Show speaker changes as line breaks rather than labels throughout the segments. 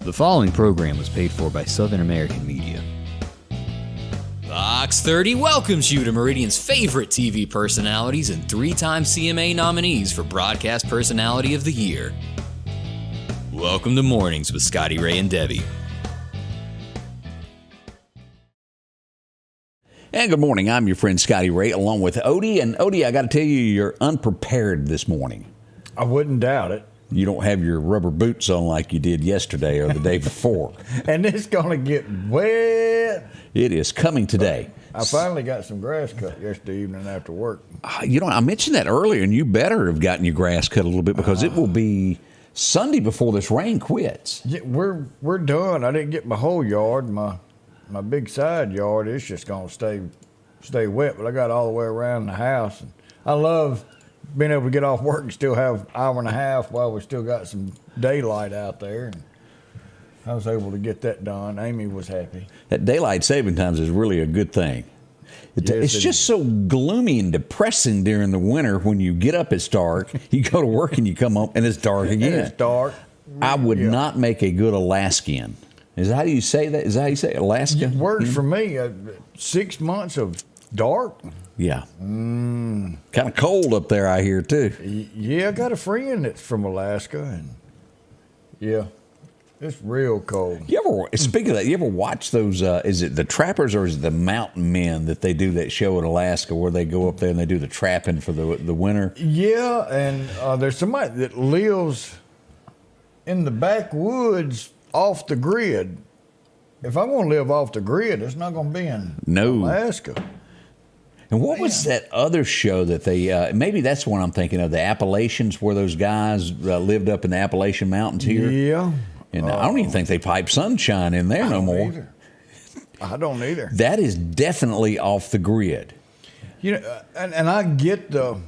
The following program was paid for by Southern American Media.
Fox 30 welcomes you to Meridian's favorite TV personalities and 3-time CMA nominees for Broadcast Personality of the Year. Welcome to Mornings with Scotty Ray and Debbie.
And good morning. I'm your friend Scotty Ray along with Odie. And Odie, I got to tell you, you're unprepared this morning.
I wouldn't doubt it.
You don't have your rubber boots on like you did yesterday or the day before.
And it's going to get wet.
It is coming today.
I finally got some grass cut yesterday evening after work.
I mentioned that earlier, and you better have gotten your grass cut a little bit because it will be Sunday before this rain quits.
Yeah, we're done. I didn't get my whole yard. My big side yard is just going to stay wet, but I got all the way around the house. And I love being able to get off work and still have an hour and a half while we still got some daylight out there. And I was able to get that done. Amy was happy.
That daylight saving times is really a good thing. It's just so gloomy and depressing during the winter when you get up, it's dark, you go to work and you come home and it's dark again.
And it's dark.
I would not make a good Alaskan. Is that how you say that? Is that how you say it? Alaska?
Works for me. 6 months of dark.
Yeah. Kind of cold up there, I hear, too.
Yeah, I got a friend that's from Alaska, and yeah, It's real cold.
Speaking of that, you ever watch those, is it the trappers or is it the mountain men that they do that show in Alaska where they go up there and they do the trapping for the winter?
Yeah, and there's somebody that lives in the backwoods off the grid. If I'm going to live off the grid, it's not going to be in Alaska.
And what was that other show that they, maybe that's what I'm thinking of, the Appalachians, where those guys lived up in the Appalachian Mountains here?
Yeah.
And I don't even think they pipe sunshine in there no more.
Either. I don't either.
That is definitely off the grid.
You know, and I get the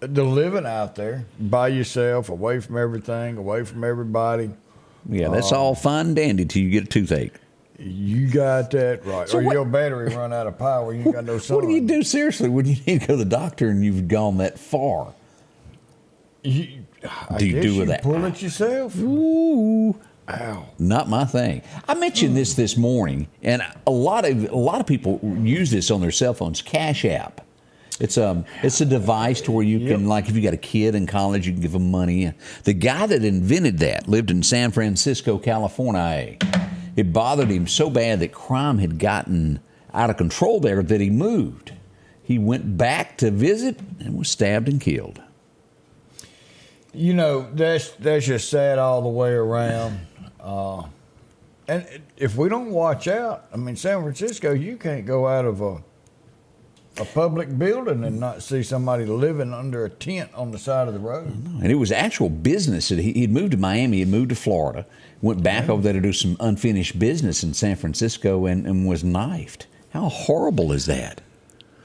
living out there by yourself, away from everything, away from everybody.
Yeah, that's all fine and dandy till you get a toothache.
You got that right. Or your battery run out of power. You ain't got no sun.
What do you do seriously when you need to go to the doctor and you've gone that far?
Do you
do that?
Pull it yourself?
Ooh.
Ow.
Not my thing. I mentioned this morning, and a lot of people use this on their cell phones. Cash App. It's a device to where you can, like, if you got a kid in college, you can give them money. The guy that invented that lived in San Francisco, California. It bothered him so bad that crime had gotten out of control there that he moved. He went back to visit and was stabbed and killed.
You know, that's just sad all the way around. And if we don't watch out, I mean, San Francisco, you can't go out of a public building and not see somebody living under a tent on the side of the road.
And it was actual business. He'd moved to Miami, he'd moved to Florida, went back over there to do some unfinished business in San Francisco and was knifed. How horrible is that?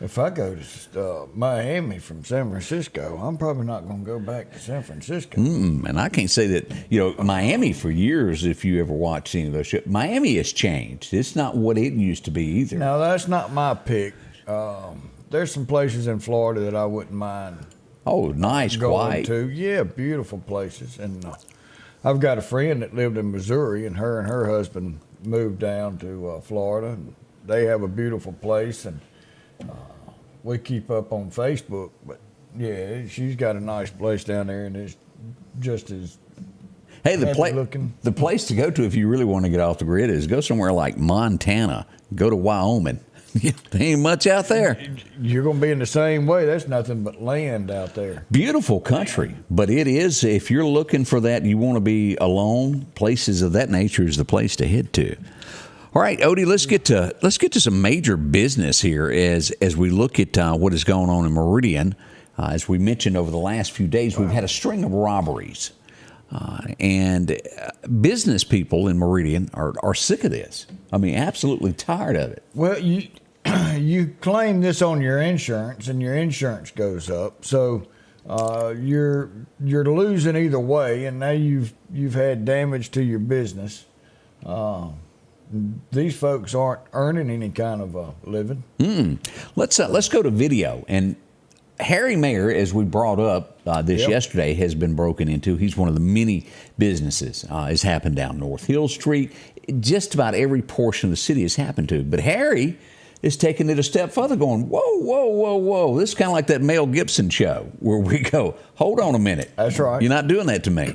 If I go to Miami from San Francisco, I'm probably not going to go back to San Francisco.
And I can't say that, Miami for years, if you ever watched any of those shows, Miami has changed. It's not what it used to be either.
No, that's not my pick. There's some places in Florida that I wouldn't mind.
Oh, nice,
going
quiet.
to. Yeah, beautiful places. And I've got a friend that lived in Missouri, and her husband moved down to Florida. And they have a beautiful place, and we keep up on Facebook. But yeah, she's got a nice place down there, and it's just as
the place to go to if you really want to get off the grid is go somewhere like Montana. Go to Wyoming. There ain't much out there.
You're going to be in the same way. There's nothing but land out there.
Beautiful country, but it is, if you're looking for that, you want to be alone, places of that nature is the place to head to. All right, Odie, let's get to some major business here as we look at what is going on in Marion. As we mentioned over the last few days, we've had a string of robberies. And business people in Marion are sick of this. I mean, absolutely tired of it.
Well, you claim this on your insurance, and your insurance goes up. So you're losing either way, and now you've had damage to your business. These folks aren't earning any kind of a living.
Let's go to video. And Harry Mayer, as we brought up yesterday, has been broken into. He's one of the many businesses has happened down North Hill Street. Just about every portion of the city has happened to. But Harry is taking it a step further, going, whoa, whoa, whoa, whoa. This is kind of like that Mel Gibson show where we go, hold on a minute.
That's right.
You're not doing that to me.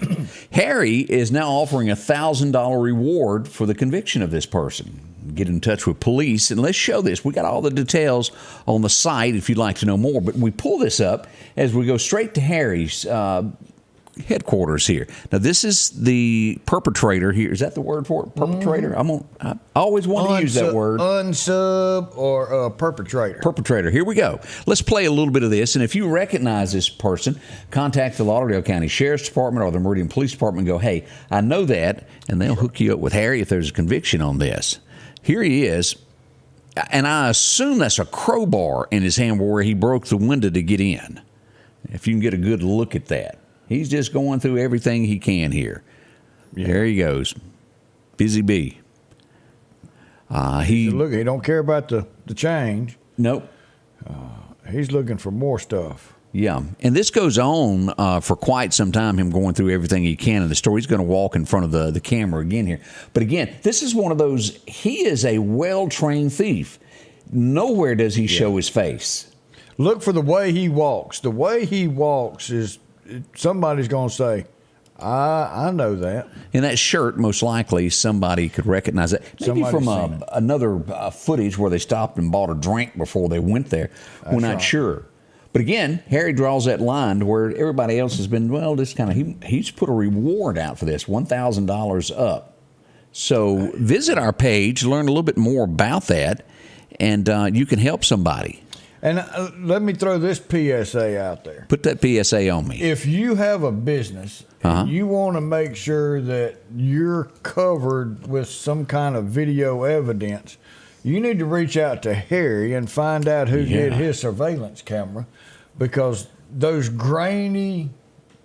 Harry is now offering a $1,000 reward for the conviction of this person. Get in touch with police, and let's show this. We got all the details on the site if you'd like to know more. But we pull this up as we go straight to Harry's headquarters here. Now, this is the perpetrator here. Is that the word for it? Perpetrator? I always wanted to use that word.
Unsub or perpetrator.
Perpetrator. Here we go. Let's play a little bit of this. And if you recognize this person, contact the Lauderdale County Sheriff's Department or the Marion Police Department and go, hey, I know that. And they'll hook you up with Harry if there's a conviction on this. Here he is. And I assume that's a crowbar in his hand where he broke the window to get in. If you can get a good look at that. He's just going through everything he can here. Yeah. There he goes. Busy bee.
He don't care about the change.
Nope.
He's looking for more stuff.
Yeah. And this goes on for quite some time, him going through everything he can in the store. He's going to walk in front of the camera again here. But again, this is one of those, he is a well-trained thief. Nowhere does he show his face.
Look for the way he walks. The way he walks is, somebody's going to say, I know that.
And that shirt, most likely, somebody could recognize it. Maybe
Somebody's
from
seen it.
another footage where they stopped and bought a drink before they went there. We're not
right.
sure. But again, Harry draws that line to where everybody else has been, well, this kind of, he's put a reward out for this, $1,000 up. So visit our page, learn a little bit more about that, and you can help somebody.
And let me throw this PSA out there.
Put that PSA on me.
If you have a business and you want to make sure that you're covered with some kind of video evidence, you need to reach out to Harry and find out who did his surveillance camera, because those grainy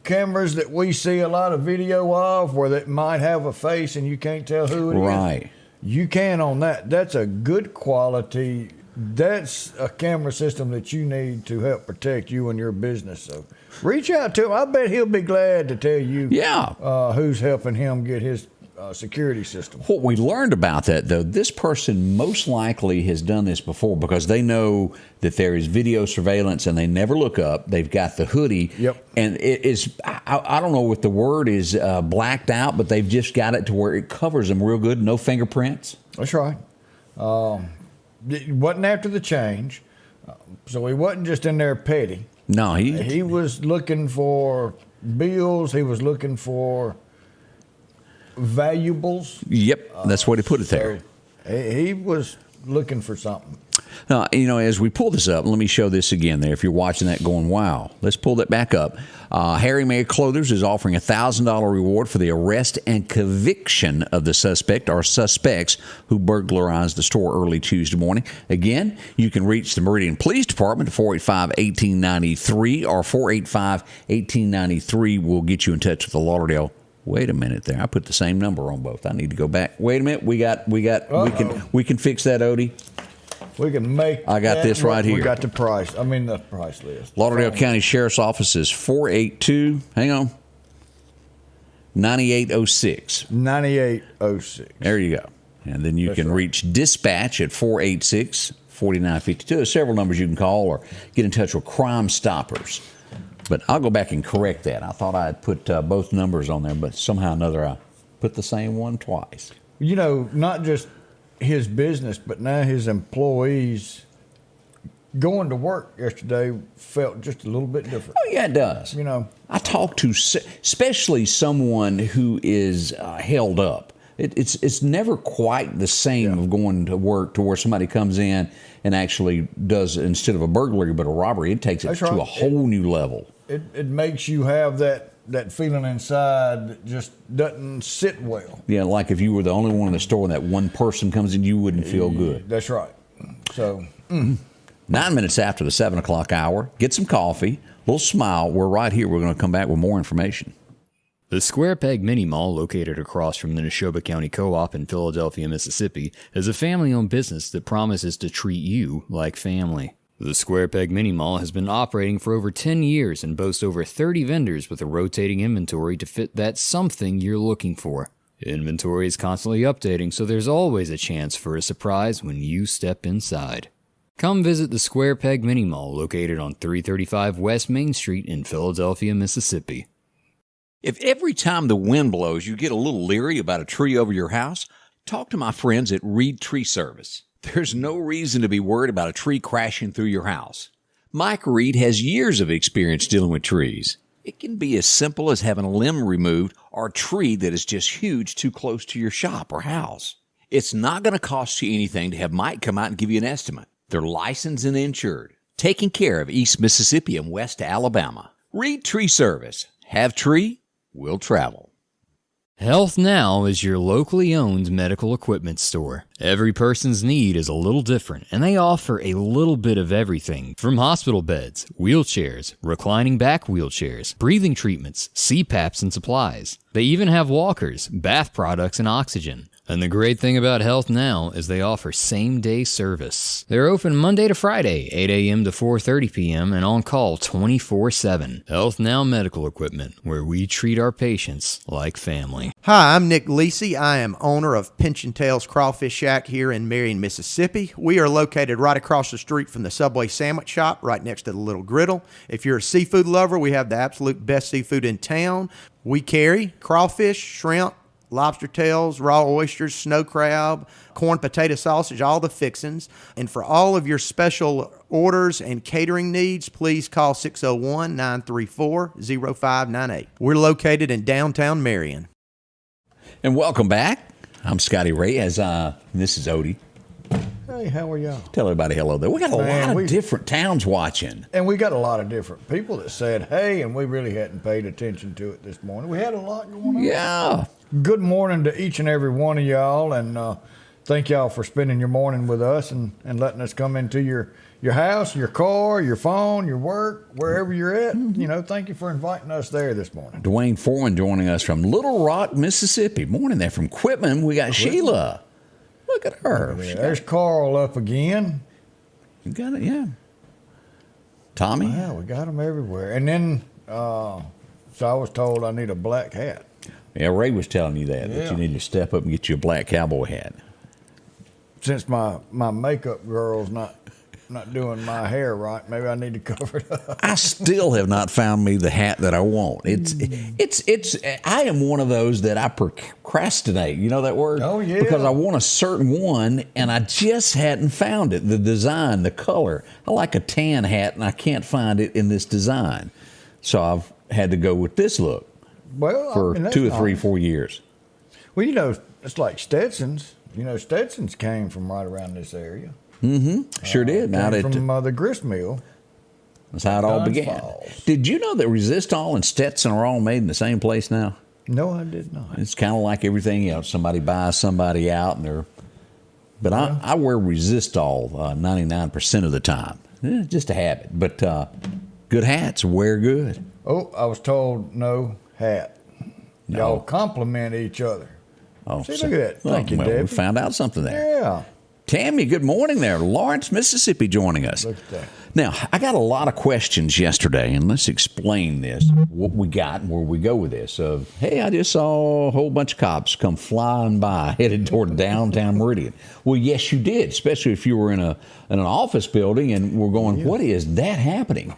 cameras that we see a lot of video of where that might have a face and you can't tell who it is.
Right.
You can on that. That's a good quality. That's a camera system that you need to help protect you and your business. So reach out to him. I bet he'll be glad to tell you who's helping him get his security system.
What we learned about that, though, this person most likely has done this before because they know that there is video surveillance and they never look up. They've got the hoodie.
Yep.
And it is, I don't know what the word is, blacked out, but they've just got it to where it covers them real good. No fingerprints.
That's right. It wasn't after the change, so he wasn't just in there petty.
No,
He was looking for bills. He was looking for valuables.
Yep, that's what he put it there.
So he was looking for something.
Now, as we pull this up, let me show this again there. If you're watching that going, wow, let's pull that back up. Harry Mayer Clothers is offering a $1,000 reward for the arrest and conviction of the suspect or suspects who burglarized the store early Tuesday morning. Again, you can reach the Marion Police Department at 485-1893 or 485-1893 will get you in touch with the Lauderdale. Wait a minute there. I put the same number on both. I need to go back. Wait a minute. We can fix that, Odie.
We can make.
I got this right here.
We got the price. I mean the price list.
Lauderdale County Sheriff's Office is 482. Hang on. 9806.
9806.
There you go. And then you can reach dispatch at 486-4952. There's several numbers you can call or get in touch with Crime Stoppers. But I'll go back and correct that. I thought I had put both numbers on there, but somehow or another I put the same one twice.
Not just his business, but now his employees going to work yesterday felt just a little bit different.
Oh, yeah, it does. I talked to especially someone who is held up. It's never quite the same of going to work to where somebody comes in and actually does, instead of a burglary, but a robbery. It takes it to a whole new level.
It makes you have that feeling inside that just doesn't sit well.
Yeah, like if you were the only one in the store and that one person comes in, you wouldn't feel good.
That's right. So
9 minutes after the 7 o'clock hour, get some coffee, a little smile. We're right here. We're going to come back with more information.
The Square Peg Mini Mall, located across from the Neshoba County Co-op in Philadelphia, Mississippi, is a family-owned business that promises to treat you like family. The Square Peg Mini Mall has been operating for over 10 years and boasts over 30 vendors with a rotating inventory to fit that something you're looking for. Inventory is constantly updating, so there's always a chance for a surprise when you step inside. Come visit the Square Peg Mini Mall, located on 335 West Main Street in Philadelphia, Mississippi.
If every time the wind blows you get a little leery about a tree over your house, talk to my friends at Reed Tree Service. There's no reason to be worried about a tree crashing through your house. Mike Reed has years of experience dealing with trees. It can be as simple as having a limb removed or a tree that is just huge too close to your shop or house. It's not going to cost you anything to have Mike come out and give you an estimate. They're licensed and insured, taking care of East Mississippi and West Alabama. Reed Tree Service. Have tree, will travel.
Health Now is your locally owned medical equipment store. Every person's need is a little different, and they offer a little bit of everything from hospital beds, wheelchairs, reclining back wheelchairs, breathing treatments, CPAPs and supplies. They even have walkers, bath products, and oxygen. And the great thing about Health Now is they offer same-day service. They're open Monday to Friday, 8 a.m. to 4:30 p.m. and on call 24/7. Health Now Medical Equipment, where we treat our patients like family.
Hi, I'm Nick Lisi. I am owner of Pinch and Tails Crawfish Shack here in Marion, Mississippi. We are located right across the street from the Subway Sandwich Shop, right next to the Little Griddle. If you're a seafood lover, we have the absolute best seafood in town. We carry crawfish, shrimp, lobster tails, raw oysters, snow crab, corn potato sausage, all the fixings. And for all of your special orders and catering needs, please call 601-934-0598. We're located in downtown Marion.
And welcome back. I'm Scotty Ray. This is Odie.
Hey, how are y'all?
Tell everybody hello there. We got a lot of different towns watching.
And we got a lot of different people that said, hey, and we really hadn't paid attention to it this morning. We had a lot going on.
Yeah.
Good morning to each and every one of y'all, and thank y'all for spending your morning with us and letting us come into your house, your car, your phone, your work, wherever you're at. You know, thank you for inviting us there this morning.
Dwayne Foreman joining us from Little Rock, Mississippi. Morning there from Quitman. We got Sheila. Look at her.
Yeah, there's Carl up again.
You got it, yeah. Tommy?
Yeah, we got them everywhere. And then, so I was told I need a black hat.
Yeah, Ray was telling you that you need to step up and get you a black cowboy hat.
Since my makeup girl's not doing my hair right, maybe I need to cover it up.
I still have not found me the hat that I want. It's I am one of those that I procrastinate. You know that word?
Oh, yeah.
Because I want a certain one and I just hadn't found it. The design, the color. I like a tan hat and I can't find it in this design. So I've had to go with this look for 2 or 3, 4 years.
Well, you know, it's like Stetsons. You know, Stetsons came from right around this area.
Mm-hmm. Sure did.
Came from the grist mill.
That's how it all began.
Falls.
Did you know that Resistol and Stetson are all made in the same place now?
No, I did not.
It's kind of like everything else. Somebody buys somebody out, and they're. But I wear Resistol 99% of the time. Just a habit. But good hats wear good.
Oh, I was told no hat.
No.
Y'all compliment each other.
Oh,
See, look at that. Thank you,
well,
Debbie.
we found out something there.
Yeah.
Tammy, good morning there. Lawrence, Mississippi joining us.
Look at that.
Now, I got a lot of questions yesterday, and let's explain this, what we got and where we go with this. Hey, I just saw a whole bunch of cops come flying by headed toward downtown Marion. Well, yes, you did, especially if you were in an office building and we're going, What is that happening?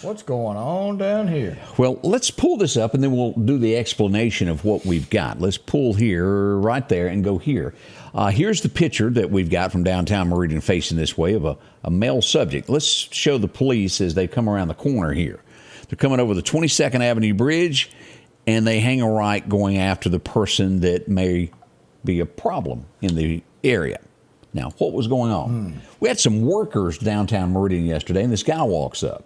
What's going on down here?
Well, let's pull this up, and then we'll do the explanation of what we've got. Let's pull here, right there, and go here. Here's the picture that we've got from downtown Marion facing this way of a male subject. Let's show the police as they come around the corner here. They're coming over the 22nd Avenue Bridge, and they hang a right going after the person that may be a problem in the area. Now, what was going on? We had some workers downtown Marion yesterday, and this guy walks up.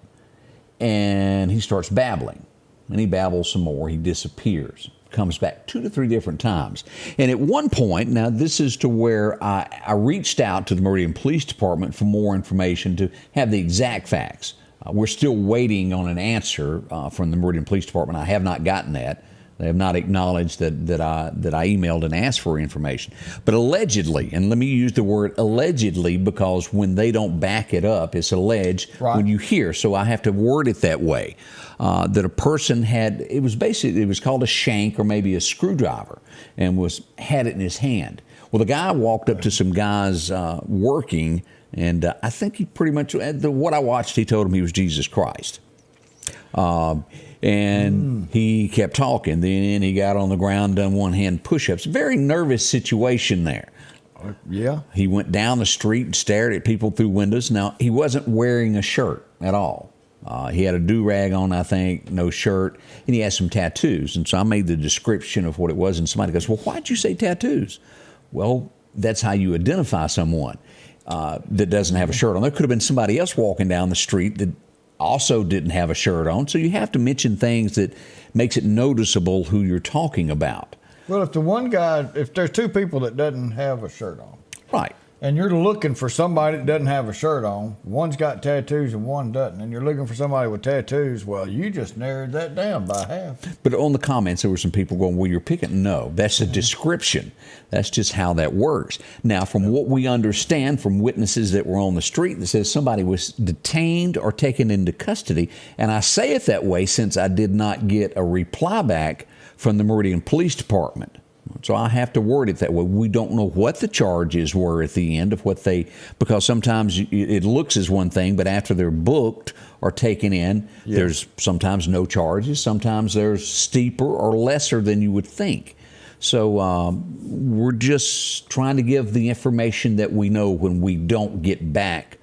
And he starts babbling, and he babbles some more. He disappears, comes back 2 to 3 different times. And at one point, now this is to where I reached out to the Marion Police Department for more information to have the exact facts. We're still waiting on an answer from the Marion Police Department. I have not gotten that. They have not acknowledged that I emailed and asked for information. But allegedly, and let me use the word allegedly because when they don't back it up, it's alleged when you hear. So I have to word it that way. That a person it was called a shank or maybe a screwdriver and had it in his hand. Well, the guy walked up to some guys working, and I think he pretty much, what I watched, he told him he was Jesus Christ. And he kept talking. Then he got on the ground, done one-hand push-ups. Very nervous situation there.
Yeah.
He went down the street and stared at people through windows. Now, he wasn't wearing a shirt at all. He had a do-rag on, I think, no shirt, and he had some tattoos. And so I made the description of what it was, and somebody goes, well, why'd you say tattoos? Well, that's how you identify someone that doesn't have a shirt on. There could have been somebody else walking down the street that also didn't have a shirt on. So you have to mention things that makes it noticeable who you're talking about.
Well, if there's 2 people that doesn't have a shirt on.
Right.
And you're looking for somebody that doesn't have a shirt on. One's got tattoos and one doesn't. And you're looking for somebody with tattoos. Well, you just narrowed that down by half.
But on the comments, there were some people going, well, you're picking. No, that's a description. That's just how that works. Now, from what we understand from witnesses that were on the street, that says somebody was detained or taken into custody. And I say it that way since I did not get a reply back from the Marion Police Department. So I have to word it that way. We don't know what the charges were at the end of what because sometimes it looks as one thing, but after they're booked or taken in, there's sometimes no charges. Sometimes there's steeper or lesser than you would think. So we're just trying to give the information that we know when we don't get back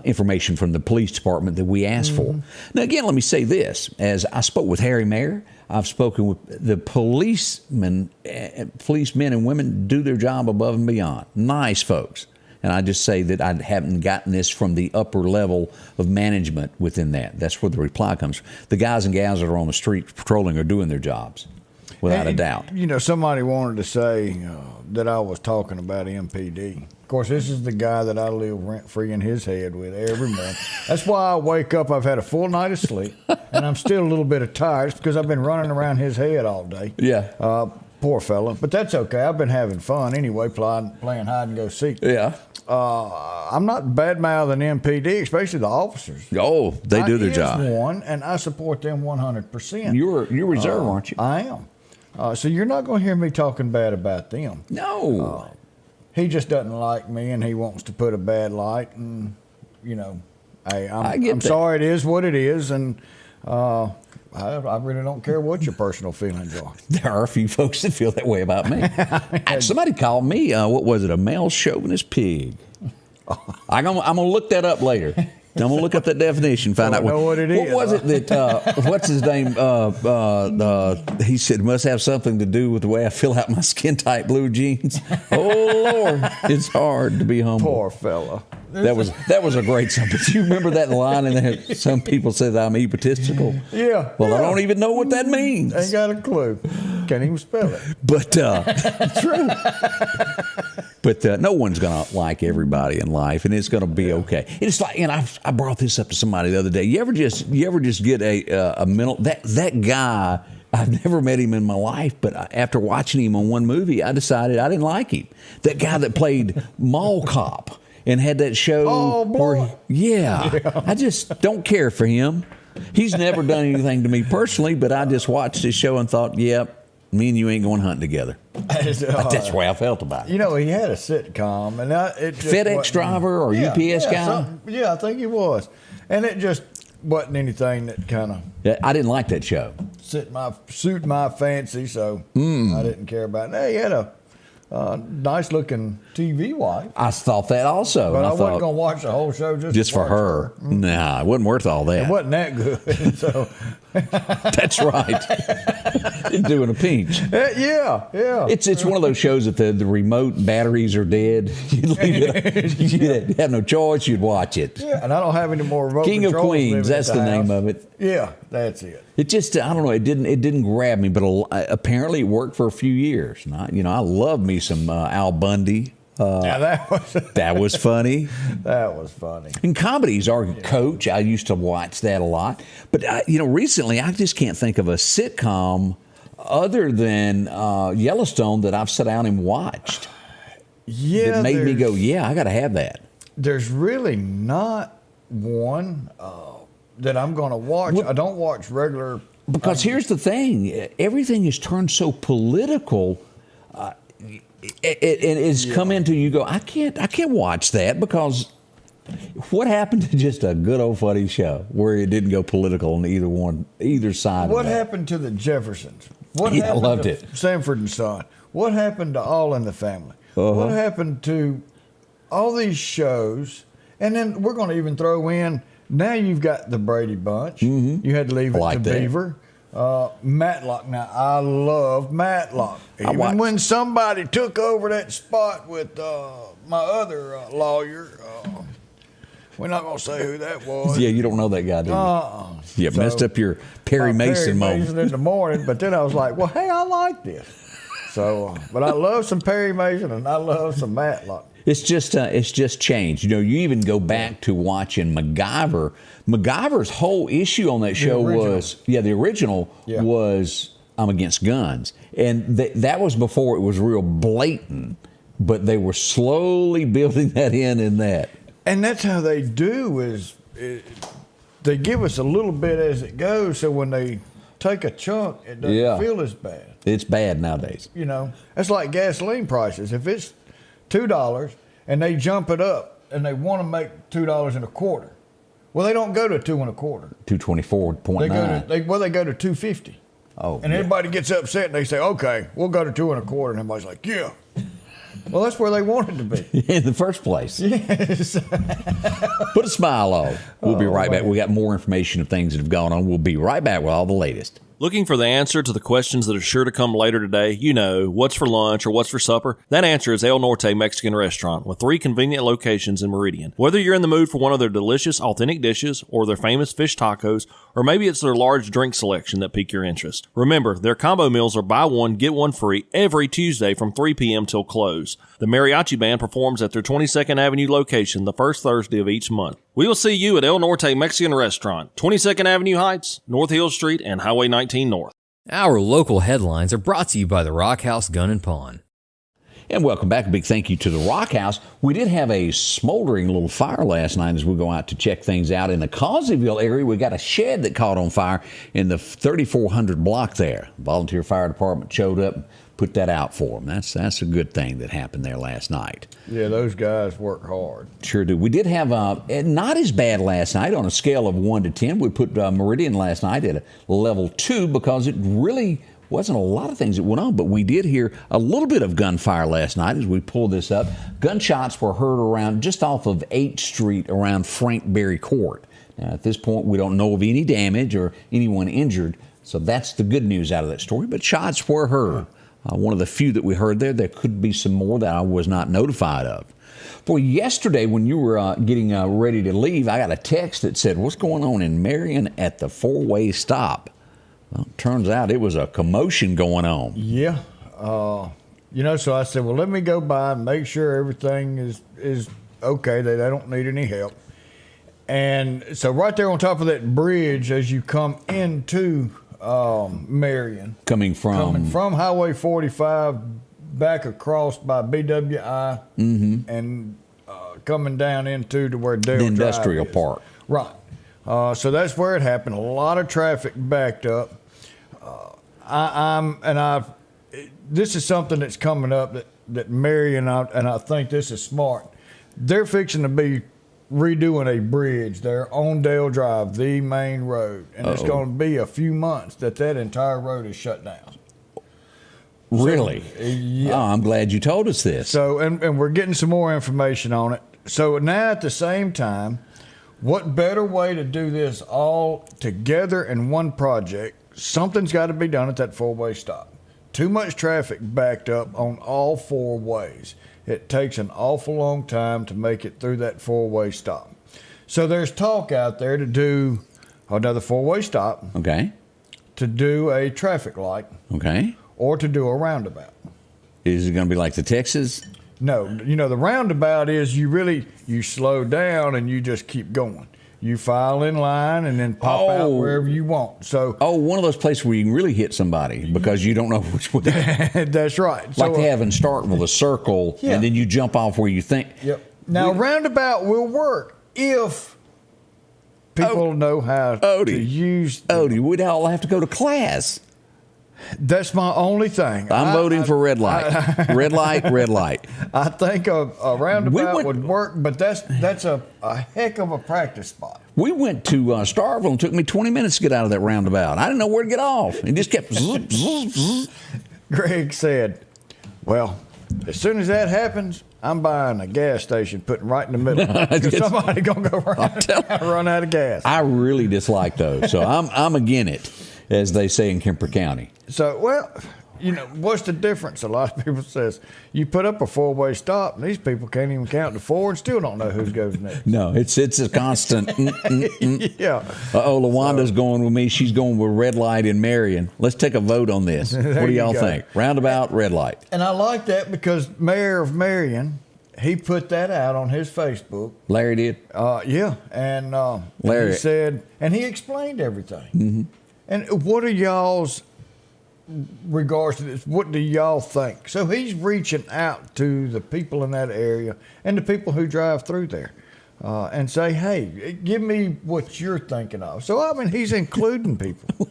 information from the police department that we asked for. Now, again, let me say this. As I spoke with Harry Mayer, I've spoken with the policemen and women do their job above and beyond. Nice folks. And I just say that I haven't gotten this from the upper level of management within that. That's where the reply comes from. The guys and gals that are on the street patrolling are doing their jobs, without a doubt.
Somebody wanted to say that I was talking about MPD. Of course, this is the guy that I live rent-free in his head with every morning. That's why I wake up, I've had a full night of sleep, and I'm still a little bit tired. It's because I've been running around his head all day.
Yeah.
Poor fella. But that's okay. I've been having fun anyway, playing hide and go seek.
Yeah.
I'm not bad-mouthing MPD, especially the officers.
Oh, they do their job.
One, and I support them 100%.
You're reserve, aren't you?
I am. So you're not going to hear me talking bad about them.
No.
He just doesn't like me, and he wants to put a bad light. And hey, I'm sorry. It is what it is, and I really don't care what your personal feelings are.
There are a few folks that feel that way about me. Somebody called me. What was it? A male chauvinist pig. I'm gonna look that up later. I'm gonna look up that definition, find out
what it is.
What was it that? What's his name? He said must have something to do with the way I fill out my skin tight blue jeans. Oh Lord, it's hard to be humble.
Poor fella.
That was a great song. But you remember that line in there? Some people said I'm egotistical.
Yeah.
Well, I don't even know what that means.
Ain't got a clue. Can't even spell it.
But true. But no one's gonna like everybody in life, and it's gonna be okay. It's like, and I brought this up to somebody the other day. You ever just get a mental that guy? I've never met him in my life, but after watching him on one movie, I decided I didn't like him. That guy that played Mall Cop and had that show.
Oh, boy.
Yeah. I just don't care for him. He's never done anything to me personally, but I just watched his show and thought, yep, me and you ain't going hunting together. That's the way I felt about it.
He had a sitcom, and
FedEx driver or UPS guy?
I think he was. And it just wasn't anything that kind of...
Yeah, I didn't like that show.
Suit my fancy, so I didn't care about it. Hey, he had a nice looking TV wife.
I thought that also.
But I wasn't going to watch the whole show just
for her. Nah, it wasn't worth all that.
It wasn't that good. So
that's right. You're doing a pinch.
Yeah.
It's one of those shows that the remote batteries are dead. You'd have no choice. You'd watch it.
Yeah, and I don't have any more remote
King of
controls
Queens. That's the
house.
name of it.
Yeah, that's it.
It just, I don't know. It didn't grab me, but apparently it worked for a few years. And I love me some Al Bundy. That was funny.
That was funny.
And comedies are Coach. I used to watch that a lot. But, recently I just can't think of a sitcom other than Yellowstone that I've sat down and watched.
Yeah.
That made me go, yeah, I got to have that.
There's really not one that I'm going to watch. I don't watch regular.
Because here's the thing. Everything has turned so political. It's come into you go, I can't watch that because what happened to just a good old funny show where it didn't go political on either side?
What happened to the Jeffersons? What
I
happened
loved
to
it.
Sanford and Son? What happened to All in the Family? What happened to all these shows? And then we're going to even throw in, now you've got the Brady Bunch. Mm-hmm. You had to leave it to Beaver. Matlock. Now, I love Matlock. Even when somebody took over that spot with my other lawyer, we're not going to say who that was.
Yeah, you don't know that guy, do you? You messed up your Perry Mason moment.
Mason in the morning, but then I was like, well, hey, I like this. So, but I love some Perry Mason and I love some Matlock.
It's just changed. You even go back to watching MacGyver. MacGyver's whole issue on that show was I'm against guns, and that was before it was real blatant. But they were slowly building that in that.
And that's how they do they give us a little bit as it goes. So when they take a chunk, it doesn't
Yeah.
feel as bad.
It's bad nowadays.
You know, it's like gasoline prices. If it's $2 and they jump it up and they want to make $2.25, well, they don't go to 2.25.
224.9.
They go to 250.
Oh,
and
yeah.
everybody gets upset and they say, "Okay, we'll go to 2.25," and everybody's like, "Yeah." Well, that's where they want it to be.
In the first place.
Yes.
Put a smile on. We'll be right back.
man.
We got more information of things that have gone on. We'll be right back with all the latest.
Looking for the answer to the questions that are sure to come later today? You know, what's for lunch or what's for supper? That answer is El Norte Mexican Restaurant with 3 convenient locations in Meridian. Whether you're in the mood for one of their delicious, authentic dishes or their famous fish tacos, or maybe it's their large drink selection that pique your interest. Remember, their combo meals are buy one, get one free every Tuesday from 3 p.m. till close. The Mariachi Band performs at their 22nd Avenue location the first Thursday of each month. We will see you at El Norte Mexican Restaurant, 22nd Avenue Heights, North Hill Street, and Highway 19 North.
Our local headlines are brought to you by the Rock House Gun and Pawn.
And welcome back. A big thank you to the Rock House. We did have a smoldering little fire last night as we go out to check things out. In the Causeyville area, we got a shed that caught on fire in the 3400 block there. Volunteer fire department showed up, put that out for them. That's a good thing that happened there last night.
Yeah, those guys work hard.
Sure do. We did have not as bad last night on a scale of 1 to 10. We put Meridian last night at a level 2 because it really wasn't a lot of things that went on, but we did hear a little bit of gunfire last night as we pulled this up. Gunshots were heard around just off of 8th Street around Frank Berry Court. Now, at this point, we don't know of any damage or anyone injured, so that's the good news out of that story, but shots were heard. One of the few that we heard there. There could be some more that I was not notified of. Boy, yesterday when you were getting ready to leave, I got a text that said, "What's going on in Marion at the four-way stop?" Well, turns out it was a commotion going on.
Yeah. So I said, well, let me go by and make sure everything is okay, that I don't need any help. And so right there on top of that bridge as you come into Marion.
Coming from
Highway 45 back across by BWI and coming down into to where Dale
the
Drive
industrial
is.
park.
Right. So that's where it happened. A lot of traffic backed up. This is something that's coming up that Marion and I think this is smart. They're fixing to be redoing a bridge there on Dale Drive, the main road, and it's going to be a few months that entire road is shut down.
Really?
So, yeah.
Oh, I'm glad you told us this.
So, and we're getting some more information on it. So now at the same time, what better way to do this all together in one project? Something's got to be done at that four-way stop. Too much traffic backed up on all 4 ways. It takes an awful long time to make it through that 4-way stop. So there's talk out there to do another 4-way stop,
Okay.
to do a traffic light,
Okay.
or to do a roundabout.
Is it going to be like the Texas?
No, the roundabout is you slow down and you just keep going. You file in line and then pop out wherever you want. So,
one of those places where you can really hit somebody because you don't know which way.
that's right.
Like
So,
they have in Starkville, a circle,
Yeah.
and then you jump off where you think.
Yep. Now, roundabout will work if people know how to use.
Odie, we'd all have to go to class.
That's my only thing.
I'm voting for red light. Red light, red light.
I think a roundabout would work, but that's a heck of a practice spot.
We went to Starkville and it took me 20 minutes to get out of that roundabout. I didn't know where to get off. It just kept zip, zip, zip.
Greg said, well, as soon as that happens, I'm buying a gas station, putting right in the middle. Because somebody's going to go run out of gas.
I really dislike those. So I'm against it, as they say in Kemper County.
So, what's the difference? A lot of people says you put up a 4-way stop, and these people can't even count to 4 and still don't know who goes next.
No, it's a constant.
Yeah.
Lawanda's going with me. She's going with red light in Marion. Let's take a vote on this. What do y'all think? Roundabout, red light.
And I like that because Mayor of Marion, he put that out on his Facebook.
Larry did?
Yeah. And
Larry.
He said, and he explained everything. Mm-hmm. And what are y'all's regards to this? What do y'all think? So he's reaching out to the people in that area and the people who drive through there. and say, hey, give me what you're thinking of. So, I mean, he's including people.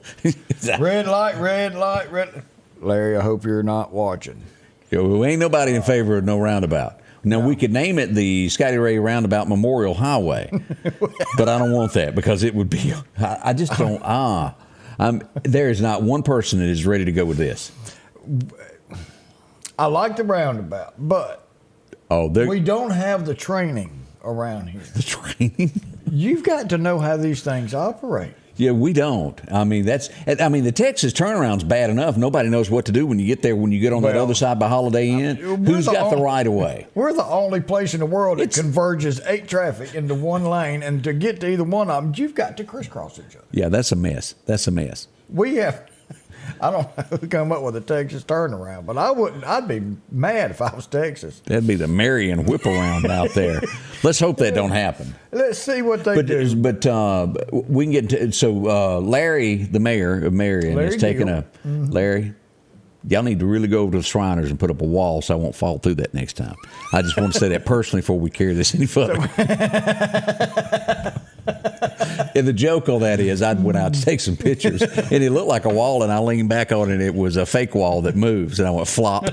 Red light, red light, red. Larry, I hope you're not watching.
Yeah, well, ain't nobody in favor of no roundabout. Now, we could name it the Scotty Ray Roundabout Memorial Highway, but I don't want that because it would be, I just don't, there is not one person that is ready to go with this.
I like the roundabout, but we don't have the training around here.
The training?
You've got to know how these things operate.
Yeah, we don't. I mean, the Texas turnaround's bad enough. Nobody knows what to do when you get there, when you get on that other side by Holiday Inn. Who's got the right of way?
We're the only place in the world that converges 8 traffic into one lane, and to get to either one of them, you've got to crisscross each other.
Yeah, that's a mess. That's a mess.
We have... I don't know who come up with a Texas turnaround, but I'd be mad if I was Texas.
That'd be the Marion whip around out there. Let's hope that don't happen.
Let's see what they do.
But we can get to, so Larry, the mayor of Marion, is taking Larry, y'all need to really go over to the Shriners and put up a wall so I won't fall through that next time. I just want to say that personally before we carry this any further. And the joke on that is I went out to take some pictures, and it looked like a wall, and I leaned back on it, and it was a fake wall that moves, and I went flop.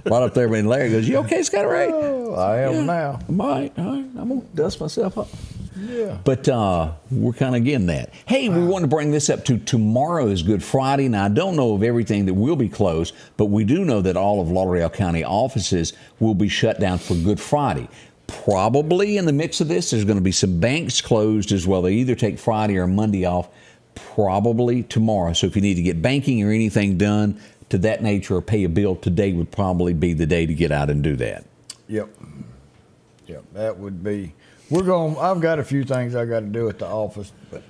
Right up there, and Larry goes, "You okay, Scotty Ray?"
Oh, I am now.
All right. I'm going to dust myself up.
Yeah.
But we're kind of getting that. Hey, we want to bring this up to tomorrow is Good Friday. Now, I don't know of everything that will be closed, but we do know that all of Lauderdale County offices will be shut down for Good Friday. Probably in the mix of this, there's going to be some banks closed as well. They either take Friday or Monday off, probably tomorrow. So if you need to get banking or anything done to that nature or pay a bill, today would probably be the day to get out and do that.
Yep, that would be. I've got a few things I got to do at the office, but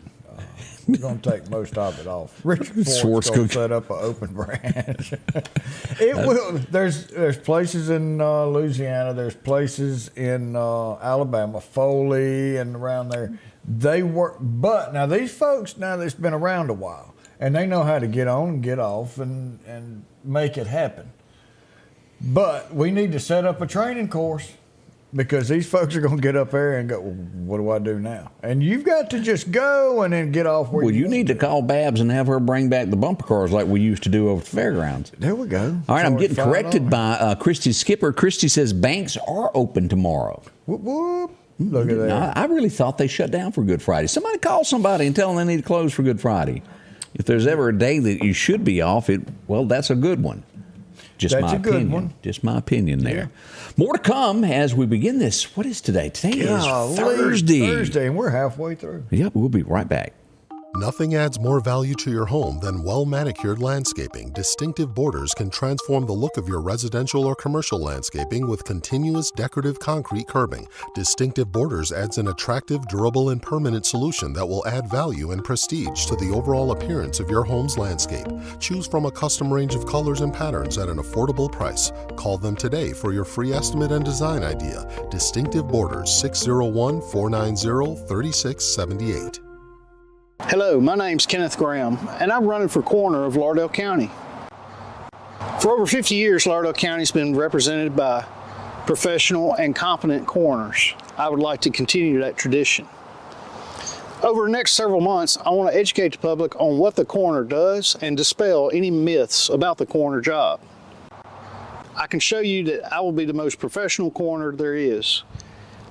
we're going to take most of it off. Richard Ford's going to set up an open branch. It will. There's places in Louisiana. There's places in Alabama, Foley, and around there. They work, but now these folks that's been around a while, and they know how to get on and get off and make it happen. But we need to set up a training course. Because these folks are going to get up there and go, well, what do I do now? And you've got to just go and then get off where
you need to call Babs and have her bring back the bumper cars like we used to do over at the fairgrounds.
There we go.
All right, I'm getting corrected by Christy's skipper. Christy says banks are open tomorrow.
Whoop, whoop. Look at that.
I really thought they shut down for Good Friday. Somebody call somebody and tell them they need to close for Good Friday. If there's ever a day that you should be off, that's a good one. Just my opinion. Just my opinion there. Yeah. More to come as we begin this. What is today? Today is Thursday.
And we're halfway through.
Yep, we'll be right back.
Nothing adds more value to your home than well-manicured landscaping. Distinctive Borders can transform the look of your residential or commercial landscaping with continuous decorative concrete curbing. Distinctive Borders adds an attractive, durable, and permanent solution that will add value and prestige to the overall appearance of your home's landscape. Choose from a custom range of colors and patterns at an affordable price. Call them today for your free estimate and design idea. Distinctive Borders, 601-490-3678.
Hello, my name's Kenneth Graham, and I'm running for coroner of Lauderdale County. For over 50 years, Lauderdale County's been represented by professional and competent coroners. I would like to continue that tradition. Over the next several months, I want to educate the public on what the coroner does and dispel any myths about the coroner job. I can show you that I will be the most professional coroner there is.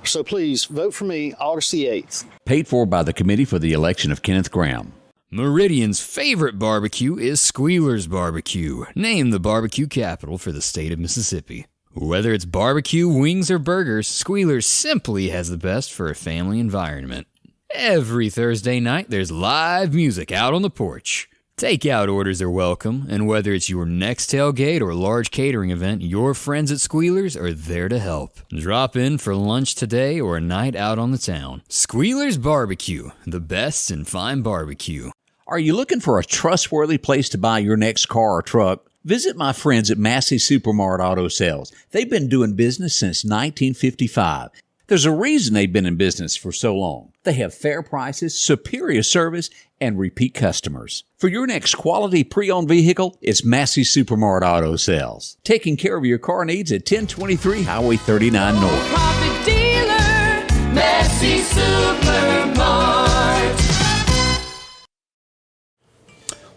So please vote for me August the 8th.
Paid for by the Committee for the Election of Kenneth Graham.
Meridian's favorite barbecue is Squealer's Barbecue, named the barbecue capital for the state of Mississippi. Whether it's barbecue, wings, or burgers, Squealer's simply has the best for a family environment. Every Thursday night, there's live music out on the porch. Takeout orders are welcome, and whether it's your next tailgate or large catering event, your friends at Squealer's are there to help. Drop in for lunch today or a night out on the town. Squealer's Barbecue, the best in fine barbecue.
Are you looking for a trustworthy place to buy your next car or truck? Visit my friends at Massey Supermart Auto Sales. They've been doing business since 1955. There's a reason they've been in business for so long. They have fair prices, superior service, and repeat customers. For your next quality pre-owned vehicle, it's Massey Supermart Auto Sales. Taking care of your car needs at 1023 Highway 39 North.
Profit dealer, Messy Supermart.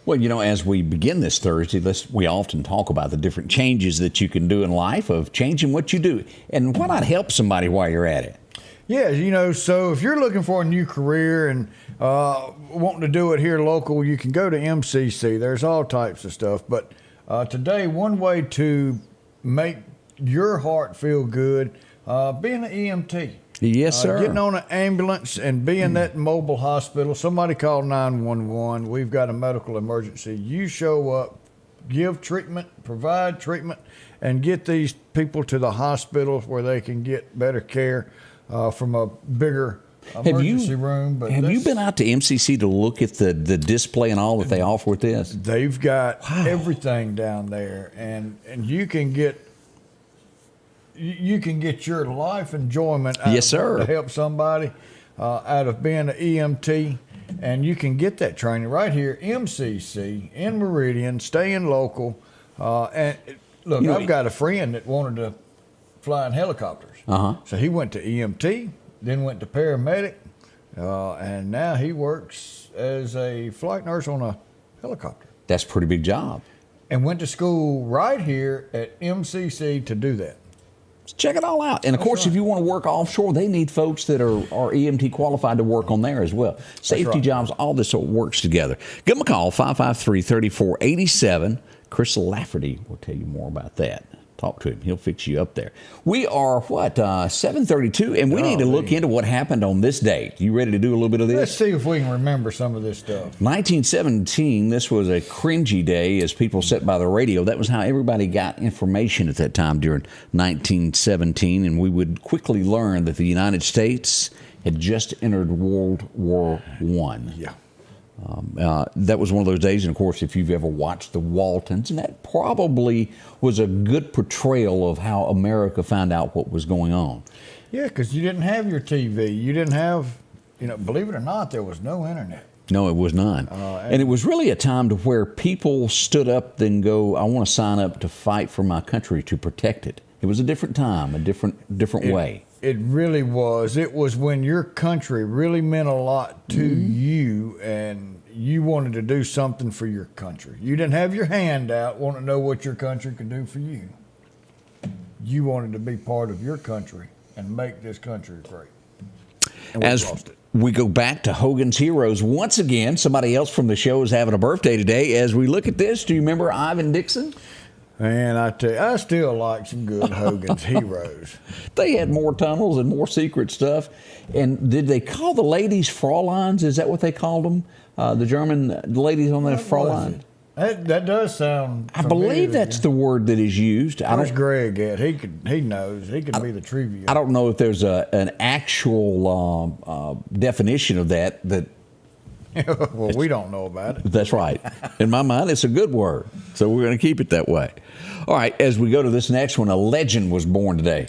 Well, as we begin this Thursday, we often talk about the different changes that you can do in life, of changing what you do. And why not help somebody while you're at it?
Yeah, so if you're looking for a new career and wanting to do it here local, you can go to MCC. There's all types of stuff. But today, one way to make your heart feel good, being an EMT.
Yes, sir.
Getting on an ambulance and being that mobile hospital. Somebody call 911. We've got a medical emergency. You show up, give treatment, provide treatment, and get these people to the hospital where they can get better care from a bigger emergency room. But
have you been out to MCC to look at the display and all that they offer with this?
They've got everything down there, and you can get your life enjoyment out
yes, sir.
to help somebody out of being an EMT, and you can get that training right here, MCC in Marion, staying local. And look, I've got a friend that wanted to fly in helicopters, so he went to EMT, then went to paramedic, and now he works as a flight nurse on a helicopter.
That's a pretty big job.
And went to school right here at MCC to do that.
Check it all out. And, of course, if you want to work offshore, they need folks that are EMT qualified to work on there as well. Safety jobs, all this works together. Give them a call, 553-3487. Chris Lafferty will tell you more about that. Talk to him. He'll fix you up there. We are, 7:32, and we need to look into what happened on this date. You ready to do a little bit of this?
Let's see if we can remember some of this stuff.
1917, this was a cringy day as people sat by the radio. That was how everybody got information at that time during 1917, and we would quickly learn that the United States had just entered World War I.
Yeah.
That was one of those days, and of course, if you've ever watched the Waltons, and that probably was a good portrayal of how America found out what was going on.
Yeah, because you didn't have your TV. You didn't have, believe it or not, there was no internet.
No, it was not. And it was really a time to where people stood up and go, I want to sign up to fight for my country, to protect it. It was a different time, a different way.
It really was. It was when your country really meant a lot to you, and you wanted to do something for your country. You didn't have your hand out wanting to know what your country could do for you. You wanted to be part of your country and make this country great. And we lost it.
We go back to Hogan's Heroes once again. Somebody else from the show is having a birthday today. As we look at this, do you remember Ivan Dixon?
Man, I tell you, I still like some good Hogan's Heroes.
They had more tunnels and more secret stuff. And did they call the ladies Fräuleins? Is that what they called them? The German ladies on that Fräulein?
That does sound
I believe that's the word that is used.
Where's Greg at? He knows. He could be the trivia.
I don't know if there's an actual definition of that.
Well, we don't know about it.
That's right. In my mind, it's a good word. So we're going to keep it that way. All right, as we go to this next one, a legend was born today.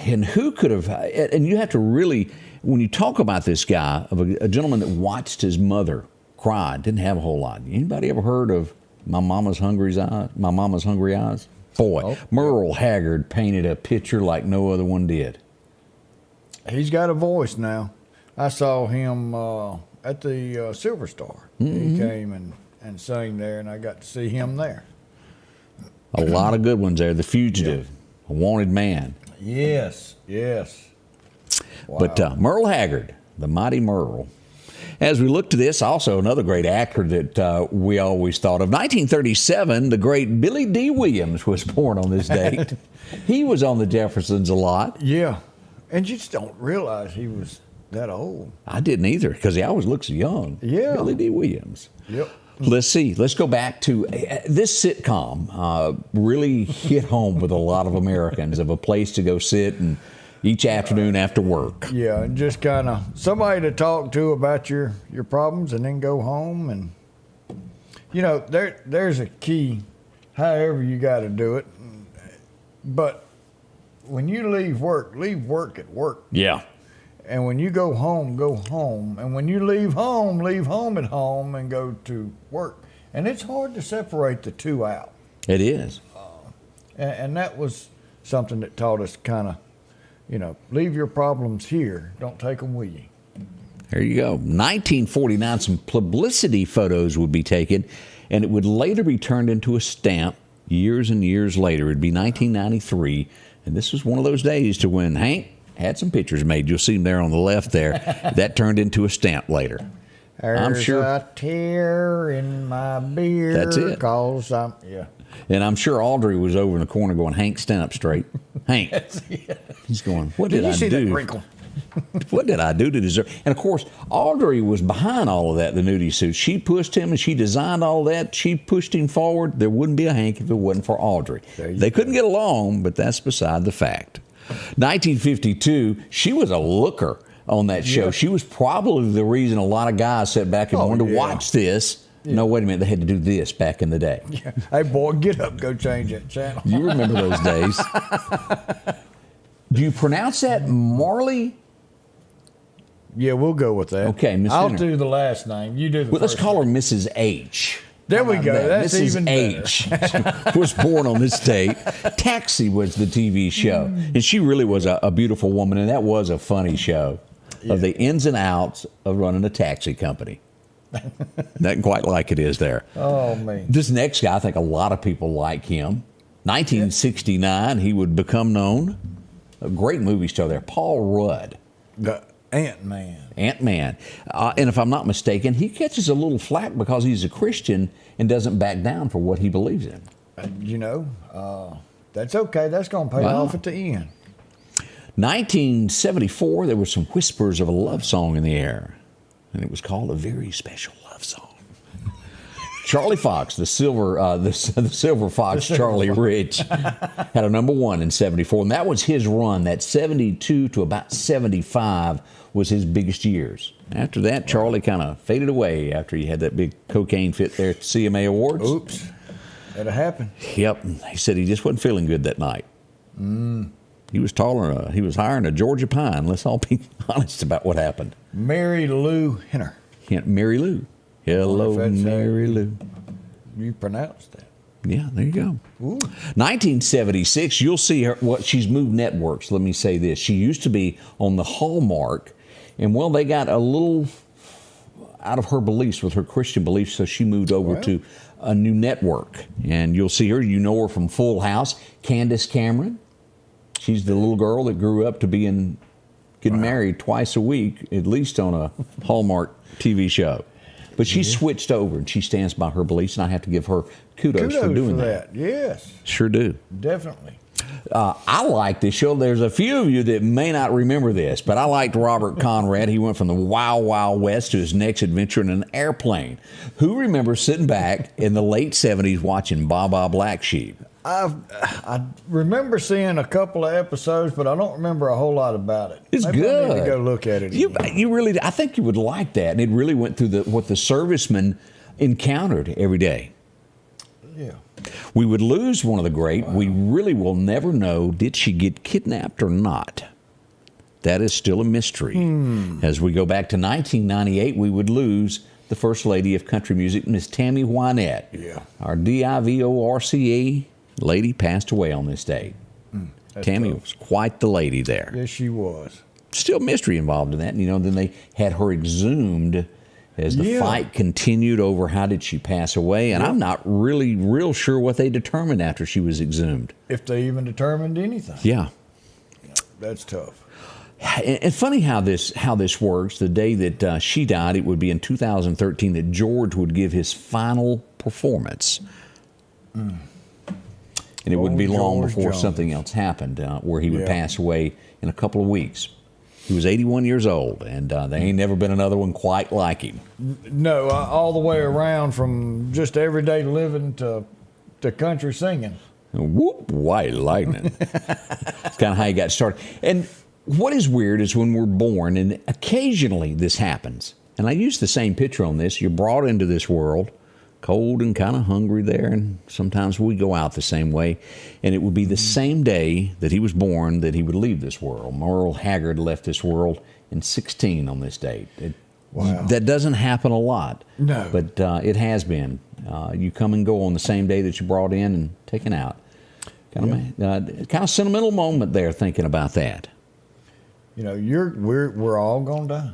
And who could have, and you have to really, when you talk about this guy, of a gentleman that watched his mother cry, didn't have a whole lot. Anybody ever heard of My Mama's Hungry Eyes? Boy, Merle Haggard painted a picture like no other one did.
He's got a voice now. I saw him at the Silver Star. He came and sang there, and I got to see him there.
A lot of good ones there. The Fugitive, A Wanted Man.
Yes. Wow.
But Merle Haggard, the mighty Merle. As we look to this, also another great actor that we always thought of. 1937, the great Billy D. Williams was born on this date. He was on the Jeffersons a lot.
Yeah, and you just don't realize he was that old.
I didn't either, because he always looks young.
Yeah.
Billy D. Williams.
Yep.
Let's see. Let's go back to this sitcom. Really hit home with a lot of Americans, of a place to go sit and each afternoon after work.
Yeah, and just kind of somebody to talk to about your problems, and then go home. And there's a key, however you got to do it. But when you leave work at work.
Yeah.
And when you go home, go home. And when you leave home at home and go to work. And it's hard to separate the two out.
It is.
And that was something that taught us kind of leave your problems here. Don't take them with you.
There you go. 1949, some publicity photos would be taken, and it would later be turned into a stamp years and years later. It'd be 1993, and this was one of those days to when Hank had some pictures made. You'll see them there on the left there. That turned into a stamp later.
There's a tear in my beer.
That's it.
Yeah.
And I'm sure Audrey was over in the corner going, Hank, stand up straight. Hank. He's going, what did I
you see
do?
that wrinkle?
What did I do to deserve? And, of course, Audrey was behind all of that, the nudie suit. She pushed him and she designed all that. She pushed him forward. There wouldn't be a Hank if it wasn't for Audrey. They couldn't get along, but that's beside the fact. 1952, she was a looker on that show. Yeah. She was probably the reason a lot of guys sat back and wanted to watch this. Yeah. No, wait a minute. They had to do this back in the day.
Yeah. Hey, boy, get up. Go change that channel.
You remember those days. Do you pronounce that Marley?
Yeah, we'll go with that.
Okay, Miss
I'll
Finner.
do the last name. You do the
Well, let's
first
call her
name.
Mrs. H.
There we go. That's
Mrs.
even
H was born on this date. Taxi was the TV show. And she really was a beautiful woman, and that was a funny show of the ins and outs of running a taxi company. Not quite like it is there.
Oh, man.
This next guy, I think a lot of people like him. 1969, he would become known. A great movie star there, Paul Rudd.
The Ant-Man.
Ant-Man. And if I'm not mistaken, he catches a little flack because he's a Christian and doesn't back down for what he believes in.
That's okay. That's going to pay off at the end.
1974, there were some whispers of a love song in the air, and it was called A Very Special Love Song. Charlie Fox, the silver fox, Charlie Rich, had a number one in 74, and that was his run. That 72 to about 75 was his biggest years. After that, Charlie kind of faded away after he had that big cocaine fit there at the CMA Awards.
Oops. That'll happen.
Yep. He said he just wasn't feeling good that night. He was taller. He was higher than a Georgia pine. Let's all be honest about what happened.
Mary Lou Henner.
Mary Lou. Hello, Mary Lou.
You pronounced that.
Yeah, there you go.
Ooh.
1976, you'll see her. She's moved networks. Let me say this. She used to be on the Hallmark, and, well, they got a little out of her beliefs with her Christian beliefs, so she moved over to a new network. And you'll see her. You know her from Full House. Candace Cameron. She's the little girl that grew up to getting married twice a week, at least on a Hallmark TV show. But she switched over, and she stands by her beliefs, and I have to give her kudos for doing that.
Yes.
Sure do.
Definitely.
I like this show. There's a few of you that may not remember this, but I liked Robert Conrad. He went from the Wild Wild West to his next adventure in an airplane. Who remembers sitting back in the late 70s watching Baa Black Sheep?
I remember seeing a couple of episodes, but I don't remember a whole lot about it.
It's
Maybe
good.
I need to go look at it.
You really, I think you would like that, and it really went through what the servicemen encountered every day.
Yeah.
We would lose one of the great. We really will never know, did she get kidnapped or not? That is still a mystery. As we go back to 1998, we would lose the First Lady of Country Music, Miss Tammy Wynette. Yeah. Our DIVORCA lady passed away on this day. Tammy was quite the lady there.
Yes, she was.
Still mystery involved in that. And, then they had her exhumed as the fight continued over how did she pass away. And I'm not really real sure what they determined after she was exhumed.
If they even determined anything.
Yeah.
That's tough.
And funny how this works. The day that she died, it would be in 2013 that George would give his final performance. And it wouldn't be long before something else happened where he would pass away in a couple of weeks. He was 81 years old, and there ain't never been another one quite like him.
No, all the way around from just everyday living to country singing.
Whoop, white lightning. That's kind of how he got started. And what is weird is when we're born, and occasionally this happens, and I use the same picture on this, you're brought into this world, cold and kind of hungry there, and sometimes we go out the same way, and it would be the same day that he was born that he would leave this world. Merle Haggard left this world in 16 on this date.
Wow. That
doesn't happen a lot.
No.
But it has been. You come and go on the same day that you brought in and taken out. Kind of sentimental moment there thinking about that.
You know, we're all gonna die.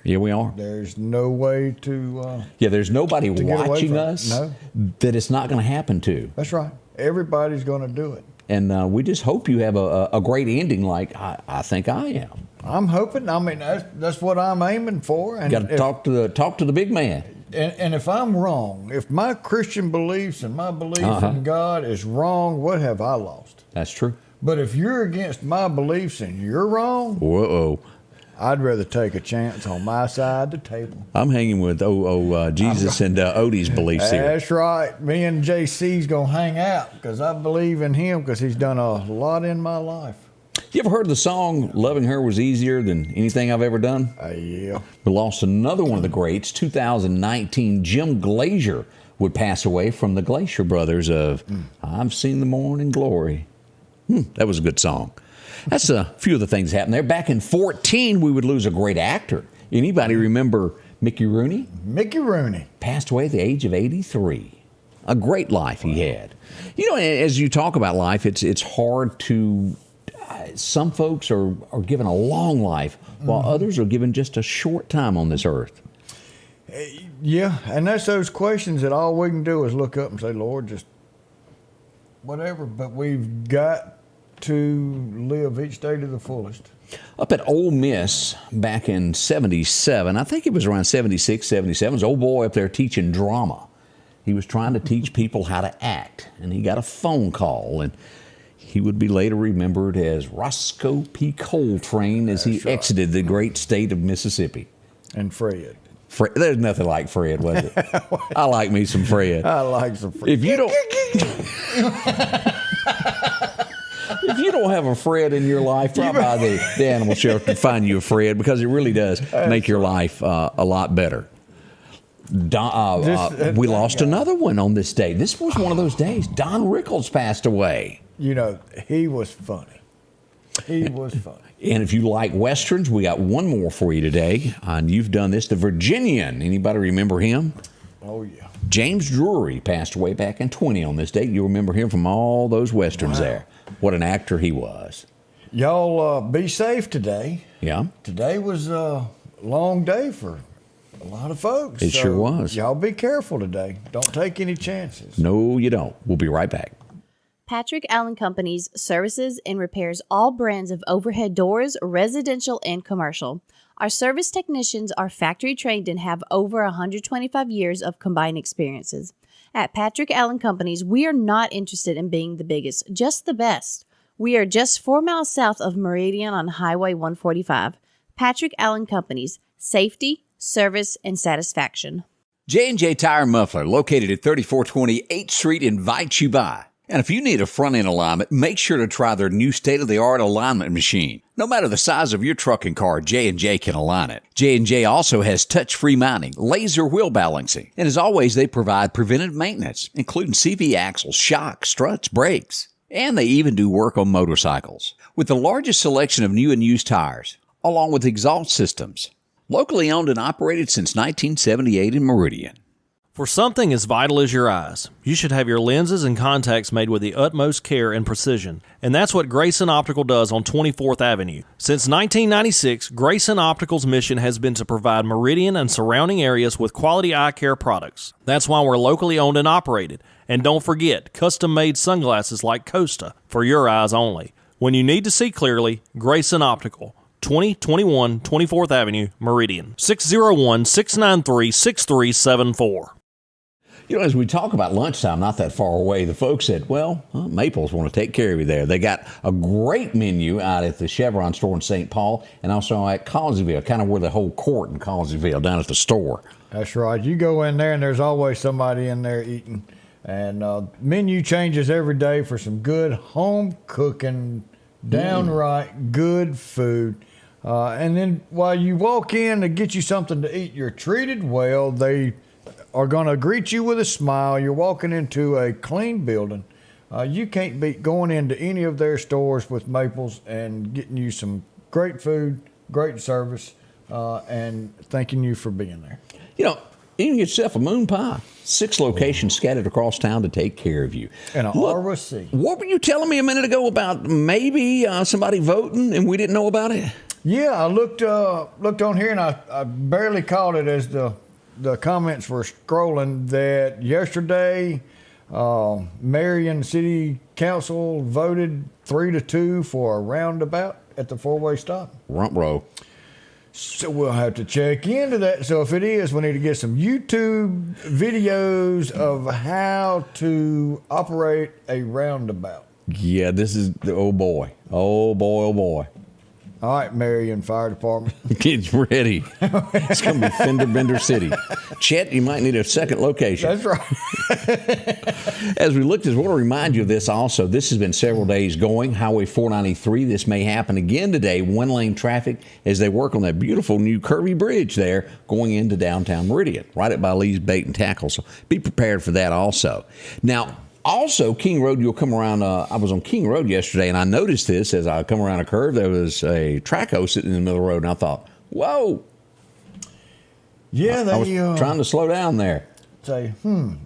Yeah, we are.
There's no way to.
There's nobody watching us
No.
that it's not going to happen to.
That's right. Everybody's going to do it.
And we just hope you have a great ending like I think I am.
I'm hoping. I mean, that's what I'm aiming for. And
got to talk to the big man.
And if I'm wrong, if my Christian beliefs and my belief in God is wrong, what have I lost?
That's true.
But if you're against my beliefs and you're wrong,
whoa.
I'd rather take a chance on my side of the table.
I'm hanging with Jesus and Odie's beliefs here.
That's right. Me and JC's going to hang out because I believe in him because he's done a lot in my life.
You ever heard the song, Loving Her Was Easier Than Anything I've Ever Done?
Yeah.
We lost another one of the greats. 2019, Jim Glazier would pass away from the Glacier Brothers of I've Seen the Morning Glory. That was a good song. That's a few of the things that happened there. Back in 2014, we would lose a great actor. Anybody remember Mickey Rooney? Mickey Rooney. Passed away at the age of 83. A great life he had. You know, as you talk about life, it's hard to... some folks are given a long life, while others are given just a short time on this earth.
Yeah, and that's those questions that all we can do is look up and say, Lord, just whatever. But we've got to live each day to the fullest.
Up at Ole Miss back in 77, I think it was around 76, 77, was an old boy up there teaching drama. He was trying to teach people how to act, and he got a phone call, and he would be later remembered as Roscoe P. Coltrane as he exited the great state of Mississippi.
And Fred.
There's nothing like Fred, was it? I like me some Fred.
I like some Fred.
If you don't... If you don't have a Fred in your life, drop by the animal shelter and find you a Fred, because it really does make your life a lot better. We lost another one on this day. This was one of those days. Don Rickles passed away.
You know, he was funny. He was funny.
And if you like Westerns, we got one more for you today. And you've done this. The Virginian. Anybody remember him?
Oh, yeah.
James Drury passed away back in 20 on this date. You remember him from all those Westerns there. What an actor he was.
Y'all be safe today.
Yeah.
Today was a long day for a lot of folks.
It sure was.
Y'all be careful today. Don't take any chances.
No, you don't. We'll be right back.
Patrick Allen Companies services and repairs all brands of overhead doors, residential and commercial. Our service technicians are factory trained and have over 125 years of combined experiences. At Patrick Allen Companies, we are not interested in being the biggest, just the best. We are just 4 miles south of Marion on Highway 145. Patrick Allen Companies, safety, service, and satisfaction.
J&J Tire Muffler, located at 3420 8th Street, invites you by. And if you need a front-end alignment, make sure to try their new state-of-the-art alignment machine. No matter the size of your truck and car, J&J can align it. J&J also has touch-free mounting, laser wheel balancing, and as always, they provide preventive maintenance, including CV axles, shocks, struts, brakes. And they even do work on motorcycles. With the largest selection of new and used tires, along with exhaust systems. Locally owned and operated since 1978 in Meridian.
For something as vital as your eyes, you should have your lenses and contacts made with the utmost care and precision. And that's what Grayson Optical does on 24th Avenue. Since 1996, Grayson Optical's mission has been to provide Meridian and surrounding areas with quality eye care products. That's why we're locally owned and operated. And don't forget, custom-made sunglasses like Costa for your eyes only. When you need to see clearly, Grayson Optical. 2021 24th Avenue, Meridian. 601-693-6374.
You know, as we talk about lunchtime, not that far away, the folks said, well, Maples want to take care of you there. They got a great menu out at the Chevron store in St. Paul and also at Collinsville, kind of where the whole court in Collinsville, down at the store.
That's right. You go in there and there's always somebody in there eating. And menu changes every day for some good home cooking, downright good food. And then while you walk in to get you something to eat, you're treated well. They are going to greet you with a smile. You're walking into a clean building. You can't beat going into any of their stores with Maples and getting you some great food, great service, and thanking you for being there.
You know, even get yourself a moon pie. 6 locations scattered across town to take care of you.
And an RC.
What were you telling me a minute ago about maybe somebody voting and we didn't know about it?
Yeah, I looked on here and I barely caught it as the comments were scrolling that yesterday Marion City Council voted 3-2 for a roundabout at the four-way stop.
Rump row.
So we'll have to check into that. So if it is, we need to get some YouTube videos of how to operate a roundabout.
Yeah, this is oh boy. Oh boy.
All right, Marion Fire Department.
Get ready. It's going to be Fender Bender City. Chet, you might need a second location.
That's right.
As we look, I want to remind you of this also. This has been several days going. Highway 493. This may happen again today. One-lane traffic as they work on that beautiful new curvy bridge there going into downtown Meridian, right up by Lee's Bait and Tackle. So be prepared for that also. Now, also, King Road, you'll come around. I was on King Road yesterday, and I noticed this as I come around a curve. There was a track host sitting in the middle of the road, and I thought, whoa.
Yeah,
I was trying to slow down there.
Say,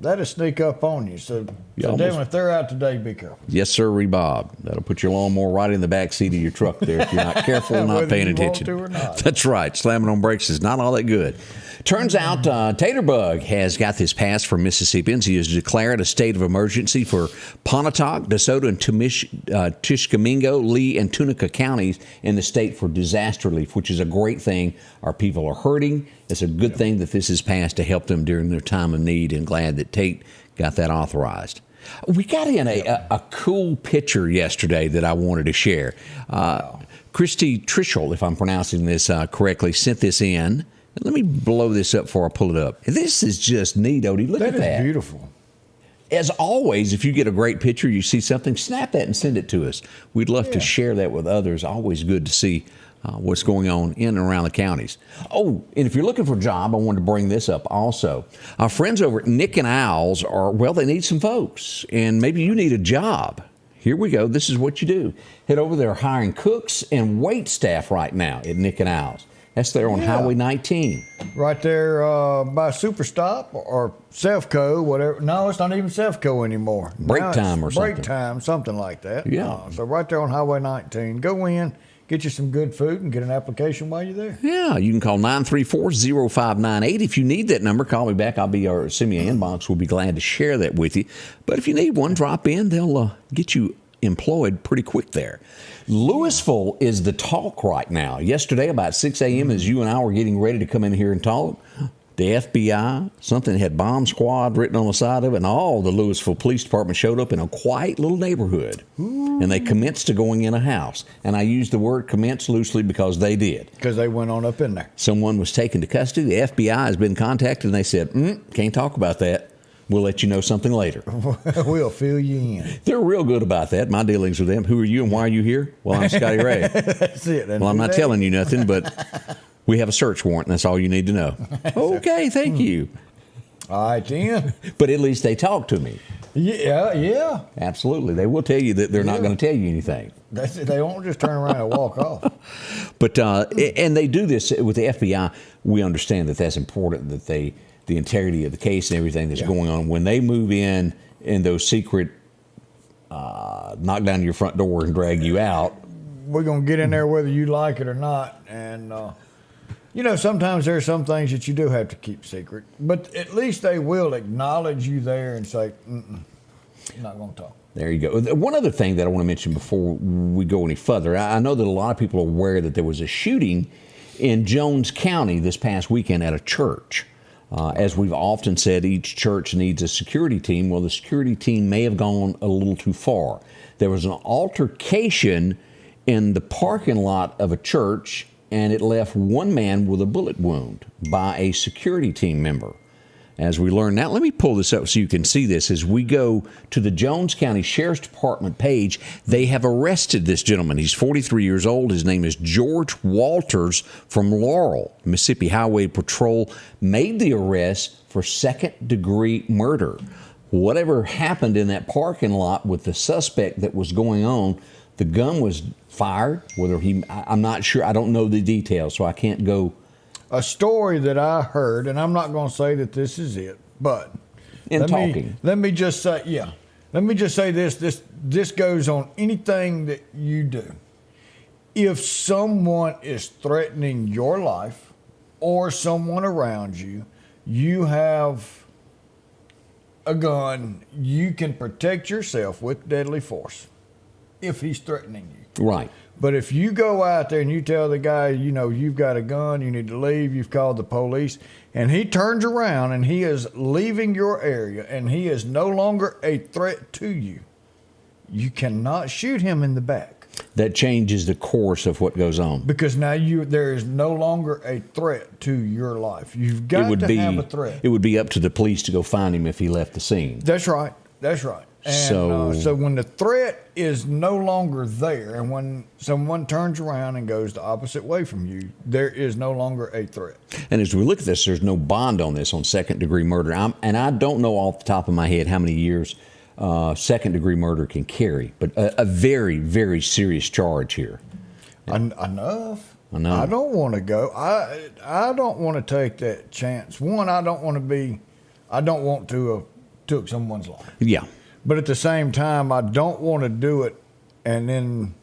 that'll sneak up on you. So definitely, if they're out today, be careful.
Yes, sir, Bob. That'll put your lawnmower right in the back seat of your truck there if you're not careful and not paying attention.
Want to or not.
That's right. Slamming on brakes is not all that good. Turns out Taterbug has got this passed for Mississippians. He has declared a state of emergency for Pontotoc, DeSoto, and Tishkamingo, Lee, and Tunica counties in the state for disaster relief, which is a great thing. Our people are hurting. It's a good thing that this is passed to help them during their time of need, and glad that Tate got that authorized. We got in a cool picture yesterday that I wanted to share. Christy Trischel, if I'm pronouncing this correctly, sent this in. Let me blow this up before I pull it up. This is just neat, Odie. Look at that.
That is beautiful.
As always, if you get a great picture, you see something, snap that and send it to us. We'd love to share that with others. Always good to see what's going on in and around the counties. Oh, and if you're looking for a job, I wanted to bring this up also. Our friends over at Nick and Owls they need some folks, and maybe you need a job. Here we go. This is what you do. Head over there hiring cooks and wait staff right now at Nick and Owls. That's there on Highway 19.
Right there by Superstop or Selfco, whatever. No, it's not even Selfco anymore.
Break time or something.
Break time, something like that.
Yeah.
So right there on Highway 19. Go in, get you some good food, and get an application while you're there.
Yeah, you can call 934-0598. If you need that number, call me back. Send me an inbox. We'll be glad to share that with you. But if you need one, drop in. They'll get you employed pretty quick there. Louisville is the talk right now. Yesterday, about 6 a.m., as you and I were getting ready to come in here and talk, the FBI, something had bomb squad written on the side of it, and all the Louisville Police Department showed up in a quiet little neighborhood. And they commenced to going in a house. And I use the word commence loosely because they did.
Because they went on up in there.
Someone was taken to custody. The FBI has been contacted, and they said, can't talk about that. We'll let you know something later.
We'll fill you in.
They're real good about that. My dealings with them. Who are you and why are you here? Well, I'm Scotty Ray.
That's it.
Well, I'm not telling you nothing, but we have a search warrant, and that's all you need to know. Okay, thank you.
All right, then.
But at least they talk to me.
Yeah.
Absolutely. They will tell you that they're not going to tell you anything.
That's it. They won't just turn around and walk off.
But and they do this with the FBI. We understand that that's important, that the integrity of the case and everything that's going on. When they move in those secret, knock down your front door and drag you out.
We're going to get in there whether you like it or not. And, sometimes there are some things that you do have to keep secret. But at least they will acknowledge you there and say, I'm not going to talk.
There you go. One other thing that I want to mention before we go any further. I know that a lot of people are aware that there was a shooting in Jones County this past weekend at a church. As we've often said, each church needs a security team. Well, the security team may have gone a little too far. There was an altercation in the parking lot of a church, and it left one man with a bullet wound by a security team member. As we learn now, let me pull this up so you can see this. As we go to the Jones County Sheriff's Department page, they have arrested this gentleman. He's 43 years old. His name is George Walters from Laurel. Mississippi Highway Patrol made the arrest for second-degree murder. Whatever happened in that parking lot with the suspect that was going on, the gun was fired. I'm not sure. I don't know the details, so I can't go.
A story that I heard, and I'm not going to say that this is it, but let me just say, Let me just say this goes on anything that you do. if someone is threatening your life or someone around you, you have a gun, you can protect yourself with deadly force if he's threatening you.
Right.
But if you go out there and you tell the guy, you know, you've got a gun, you need to leave, you've called the police, and he turns around and he is leaving your area and he is no longer a threat to you, you cannot shoot him in the back.
That changes the course of what goes on.
Because now there is no longer a threat to your life. You've got to have a threat.
It would be up to the police to go find him if he left the scene.
That's right. That's right. And so when the threat is no longer there, and when someone turns around and goes the opposite way from you, there is no longer a threat.
And as we look at this, there's no bond on this on second-degree murder. And I don't know off the top of my head how many years second-degree murder can carry, but a very, very serious charge here.
Enough.
I know.
I don't want to go. I don't want to take that chance. One, I don't want to have took someone's life.
Yeah.
But at the same time, I don't want to do it and then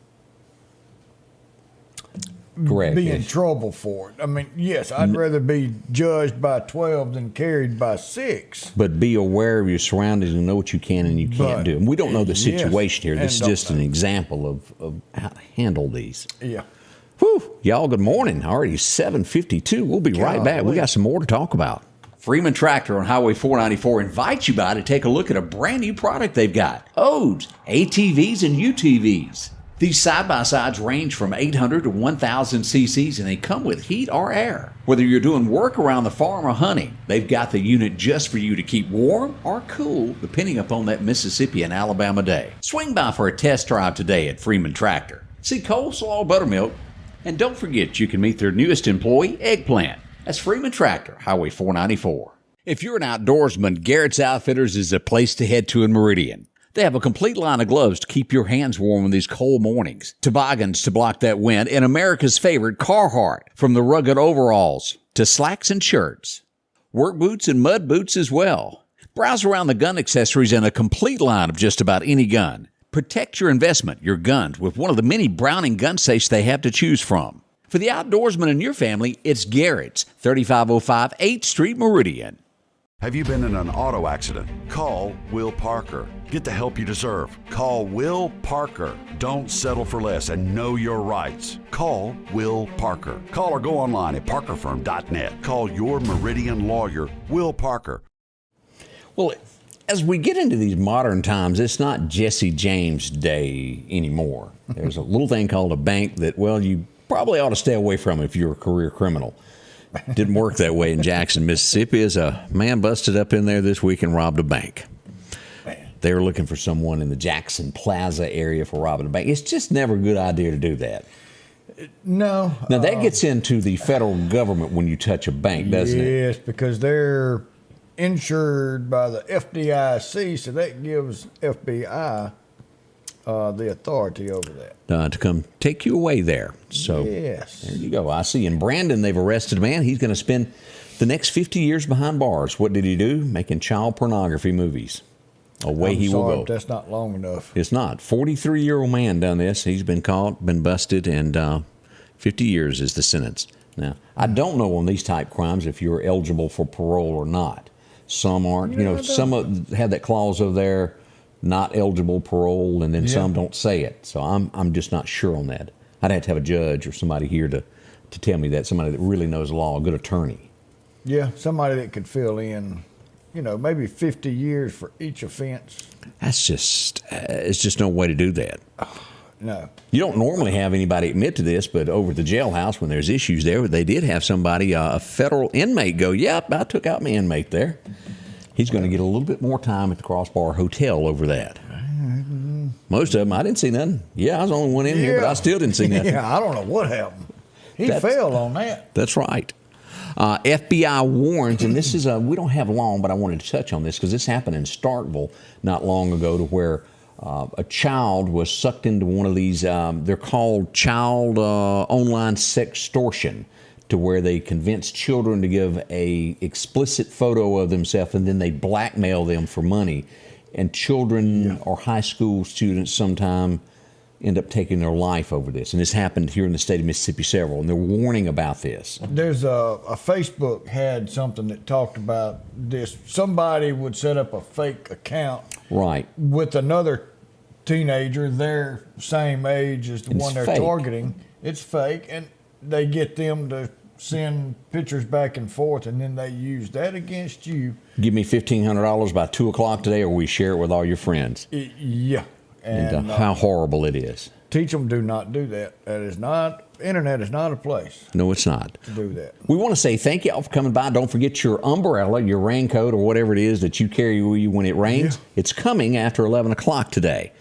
be in trouble for it. I mean, yes, I'd rather be judged by 12 than carried by 6.
But be aware of your surroundings and know what you can and you can't do. And we don't know the situation here. This is just an example of how to handle these.
Yeah.
Whew. Y'all, good morning. Already 7:52. We'll be right back. We got some more to talk about. Freeman Tractor on Highway 494 invites you by to take a look at a brand new product they've got. Odes, ATVs, and UTVs. These side-by-sides range from 800 to 1,000 cc's, and they come with heat or air. Whether you're doing work around the farm or hunting, they've got the unit just for you to keep warm or cool, depending upon that Mississippi and Alabama day. Swing by for a test drive today at Freeman Tractor. See coleslaw, buttermilk, and don't forget you can meet their newest employee, Eggplant. That's Freeman Tractor, Highway 494. If you're an outdoorsman, Garrett's Outfitters is the place to head to in Meridian. They have a complete line of gloves to keep your hands warm in these cold mornings, toboggans to block that wind, and America's favorite Carharged, from the rugged overalls to slacks and shirts. Work boots and mud boots as well. Browse around the gun accessories and a complete line of just about any gun. Protect your investment, your guns, with one of the many Browning gun safes they have to choose from. For the outdoorsman in your family, it's Garrett's, 3505 8th Street, Meridian.
Have you been in an auto accident? Call Will Parker. Get the help you deserve. Call Will Parker. Don't settle for less and know your rights. Call Will Parker. Call or go online at parkerfirm.net. Call your Meridian lawyer, Will Parker.
Well, as we get into these modern times, it's not Jesse James Day anymore. There's a little thing called a bank that, well, you probably ought to stay away from if you're a career criminal. Didn't work that way in Jackson, Mississippi, as a man busted up in there this week and robbed a bank. They were looking for someone in the Jackson Plaza area for robbing a bank. It's just never a good idea to do that.
No.
Now, that gets into the federal government when you touch a bank, doesn't it?
Yes, because they're insured by the FDIC, so that gives FBI the authority over that.
To come take you away there. So
yes.
There you go. I see in Brandon they've arrested a man. He's going to spend the next 50 years behind bars. What did he do? Making child pornography movies. Away he will go.
That's not long enough.
It's not. 43-year-old man done this. He's been caught, been busted, and 50 years is the sentence. Now, I don't know on these type crimes if you're eligible for parole or not. Some aren't. You know, some have that clause over there, not eligible parole, and then some don't say it. So I'm just not sure on that. I'd have to have a judge or somebody here to tell me that, somebody that really knows the law, a good attorney.
Yeah, somebody that could fill in, you know, maybe 50 years for each offense.
That's just, it's just no way to do that.
No.
You don't normally have anybody admit to this, but over at the jailhouse, when there's issues there, they did have somebody, a federal inmate, go, yep, I took out my inmate there. He's going to get a little bit more time at the Crossbar Hotel over that. Most of them, I didn't see nothing. Yeah, I was the only one in here, but I still didn't see nothing.
Yeah, I don't know what happened. He fell on that.
That's right. FBI warns, and this is we don't have long, but I wanted to touch on this because this happened in Starkville not long ago, to where a child was sucked into one of these, they're called child online sextortion, to where they convince children to give a explicit photo of themselves, and then they blackmail them for money. And children or high school students sometime end up taking their life over this. And this happened here in the state of Mississippi several, and they're warning about this.
There's a Facebook had something that talked about this. Somebody would set up a fake account
Right.
with another teenager their same age as the
And
one
it's
they're
fake.
targeting. It's fake, and they get them to send pictures back and forth, and then they use that against you.
Give me $1,500 by 2 o'clock today, or we share it with all your friends.
Yeah.
And how horrible it is.
Teach them, do not do that. That is not, internet is not a place
No, it's not.
to do that.
We want to say thank you all for coming by. Don't forget your umbrella, your raincoat, or whatever it is that you carry with you when it rains.
Yeah.
It's coming after 11 o'clock today.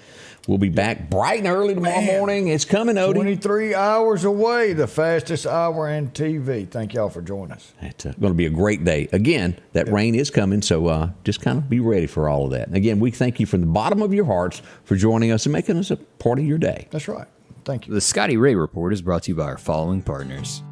We'll be back bright and early tomorrow morning. It's coming, Odie.
23 hours away, the fastest hour in TV. Thank y'all for joining us.
It's going to be a great day. Again, that rain is coming, so just kind of be ready for all of that. And again, we thank you from the bottom of your hearts for joining us and making us a part of your day.
That's right. Thank you.
The Scotty Ray Report is brought to you by our following partners.